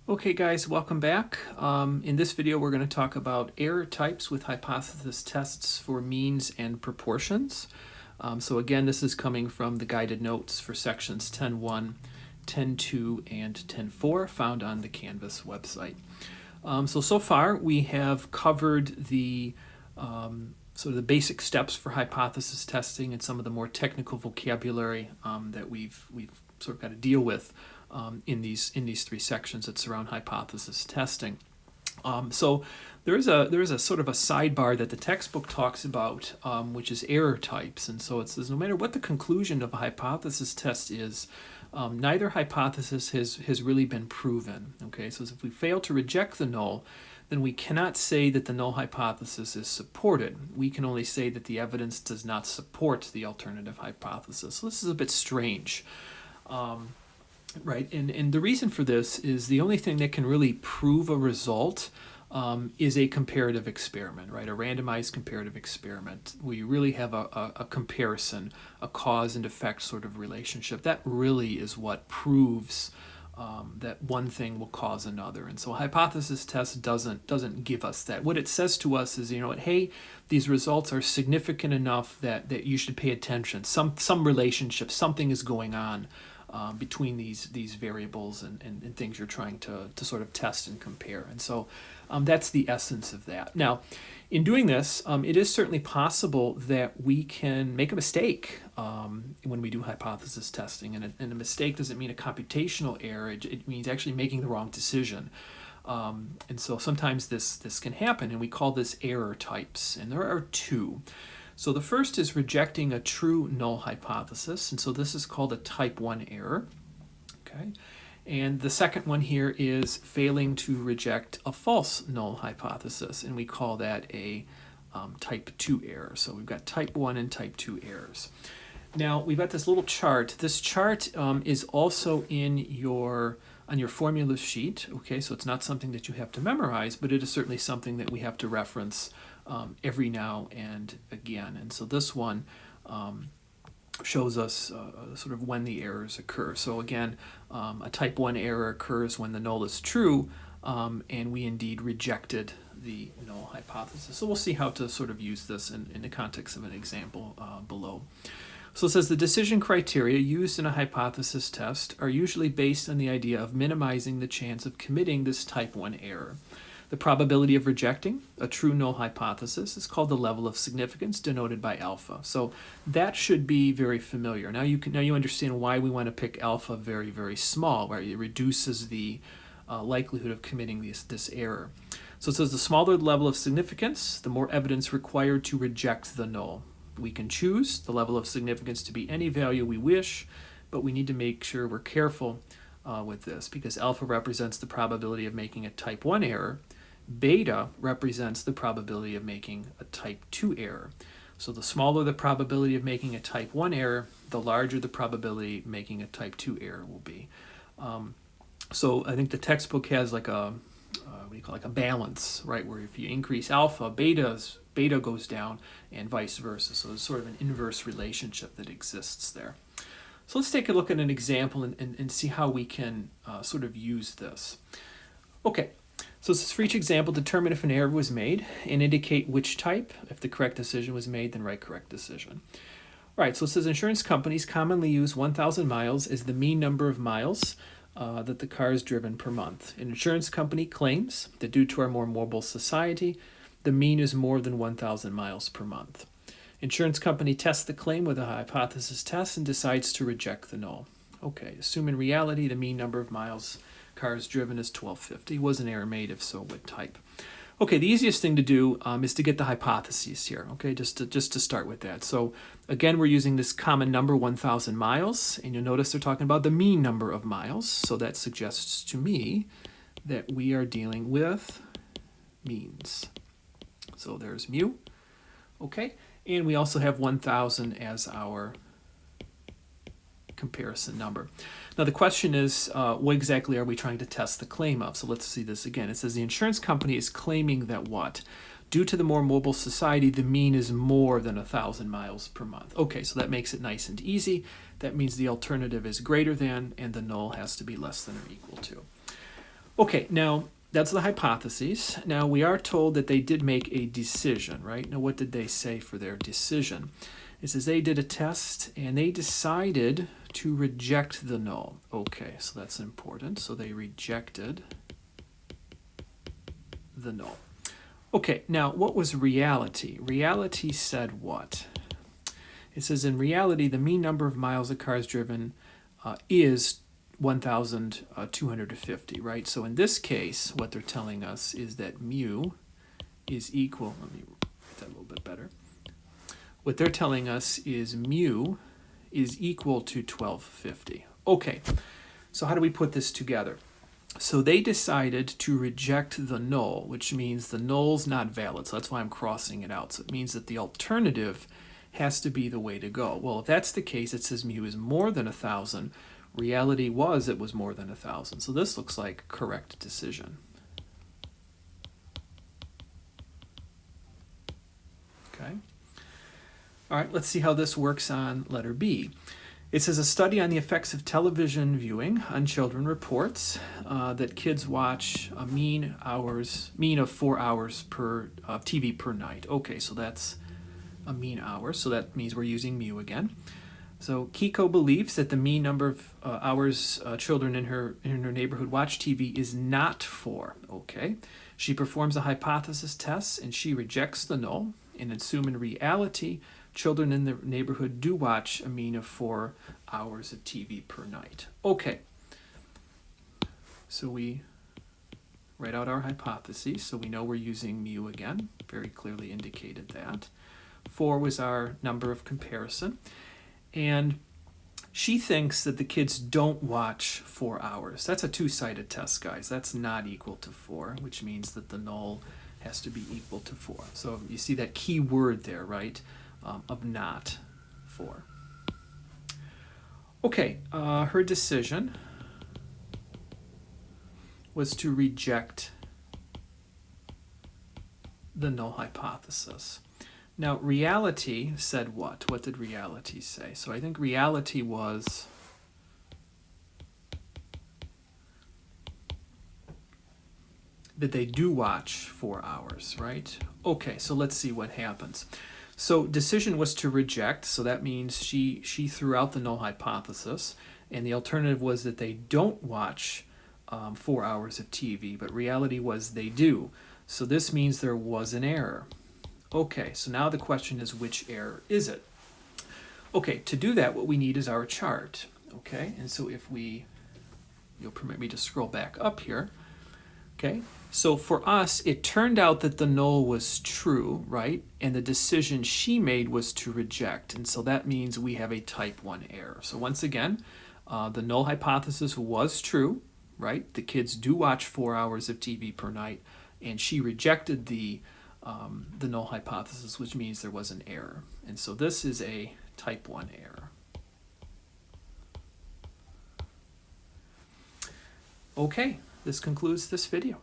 Okay guys, welcome back. In this video we're going to talk about error types with hypothesis tests for means and proportions. So again, this is coming from the guided notes for sections 10.1, 10.2, and 10.4 found on the Canvas website. So far we have covered the sort of the basic steps for hypothesis testing and some of the more technical vocabulary that we've sort of got to deal with in these three sections that surround hypothesis testing. So there is a sort of a sidebar that the textbook talks about, which is error types. And so it says no matter what the conclusion of a hypothesis test is, neither hypothesis has really been proven. Okay, so if we fail to reject the null, then we cannot say that the null hypothesis is supported. We can only say that the evidence does not support the alternative hypothesis. So this is a bit strange. Right, and the reason for this is the only thing that can really prove a result is a comparative experiment, right? A randomized comparative experiment where you really have a comparison, a cause and effect sort of relationship. That really is what proves that one thing will cause another. And so a hypothesis test doesn't give us that. What it says to us is, you know what, hey, these results are significant enough that you should pay attention. Some relationship, something is going on between these variables and things you're trying to sort of test and compare. And so that's the essence of that. Now, in doing this, it is certainly possible that we can make a mistake when we do hypothesis testing. And a mistake doesn't mean a computational error. It means actually making the wrong decision. And so sometimes this can happen, and we call this error types. And there are two. So the first is rejecting a true null hypothesis, and so this is called a type 1 error. Okay, and the second one here is failing to reject a false null hypothesis, and we call that a type 2 error. So we've got type 1 and type 2 errors. Now we've got this little chart. This chart is also on your formula sheet. Okay, so it's not something that you have to memorize, but it is certainly something that we have to reference every now and again. And so this one shows us sort of when the errors occur. So again, a type 1 error occurs when the null is true, and we indeed rejected the null hypothesis. So we'll see how to sort of use this in the context of an example below. So it says the decision criteria used in a hypothesis test are usually based on the idea of minimizing the chance of committing this type 1 error. The probability of rejecting a true null hypothesis is called the level of significance, denoted by alpha. So that should be very familiar. Now you understand why we want to pick alpha very, very small, where it reduces the likelihood of committing this error. So it says the smaller the level of significance, the more evidence required to reject the null. We can choose the level of significance to be any value we wish, but we need to make sure we're careful with this, because alpha represents the probability of making a type 1 error. Beta represents the probability of making a type 2 error. So the smaller the probability of making a type 1 error, the larger the probability of making a type 2 error will be. So I think the textbook has like a like a balance, right? Where if you increase alpha, beta goes down, and vice versa. So there's sort of an inverse relationship that exists there. So let's take a look at an example and see how we can sort of use this. Okay. So this is for each example, determine if an error was made and indicate which type. If the correct decision was made, then write correct decision. All right, so it says insurance companies commonly use 1,000 miles as the mean number of miles that the car is driven per month. An insurance company claims that due to our more mobile society, the mean is more than 1,000 miles per month. Insurance company tests the claim with a hypothesis test and decides to reject the null. Okay, assume in reality the mean number of miles cars driven is 1250. Was an error made? If so, what type? Okay, the easiest thing to do is to get the hypotheses here. Okay, just to start with that. So again, we're using this common number 1,000 miles, and you'll notice they're talking about the mean number of miles. So that suggests to me that we are dealing with means. So there's mu. Okay, and we also have 1,000 as our comparison number. Now the question is, what exactly are we trying to test the claim of? So let's see this again. It says the insurance company is claiming that what? Due to the more mobile society, the mean is more than 1,000 miles per month. Okay, so that makes it nice and easy. That means the alternative is greater than, and the null has to be less than or equal to. Okay, now that's the hypotheses. Now we are told that they did make a decision, right? Now what did they say for their decision? It says they did a test and they decided to reject the null. Okay, so that's important. So they rejected the null. Okay, now what was reality? Reality said what? It says in reality, the mean number of miles a car is driven is 1,250, right? So in this case, what they're telling us is that mu is equal, let me write that a little bit better. What they're telling us is mu is equal to 1,250. Okay, so how do we put this together? So they decided to reject the null, which means the null's not valid. So that's why I'm crossing it out. So it means that the alternative has to be the way to go. Well, if that's the case, it says mu is more than 1,000. Reality was it was more than 1,000. So this looks like correct decision. Okay. All right, let's see how this works on letter B. It says a study on the effects of television viewing on children reports that kids watch a mean of 4 hours per TV per night. Okay, so that's a mean hour, so that means we're using mu again. So Kiko believes that the mean number of hours children in her neighborhood watch TV is not 4. Okay, she performs a hypothesis test and she rejects the null and assume in reality children in the neighborhood do watch a mean of 4 hours of TV per night. Okay, so we write out our hypotheses. So we know we're using mu again, very clearly indicated that. 4 was our number of comparison. And she thinks that the kids don't watch 4 hours. That's a two-sided test, guys. That's not equal to 4, which means that the null has to be equal to 4. So you see that key word there, right, of not 4. Okay, her decision was to reject the null hypothesis. Now, reality said what? What did reality say? So I think reality was that they do watch 4 hours, right? Okay, so let's see what happens. So decision was to reject, so that means she threw out the null hypothesis, and the alternative was that they don't watch 4 hours of TV, but reality was they do. So this means there was an error. Okay, so now the question is, which error is it? Okay, to do that, what we need is our chart. Okay, and so if you'll permit me to scroll back up here. Okay, so for us, it turned out that the null was true, right? And the decision she made was to reject. And so that means we have a type 1 error. So once again, the null hypothesis was true, right? The kids do watch 4 hours of TV per night, and she rejected the null hypothesis, which means there was an error. And so this is a type 1 error. Okay, this concludes this video.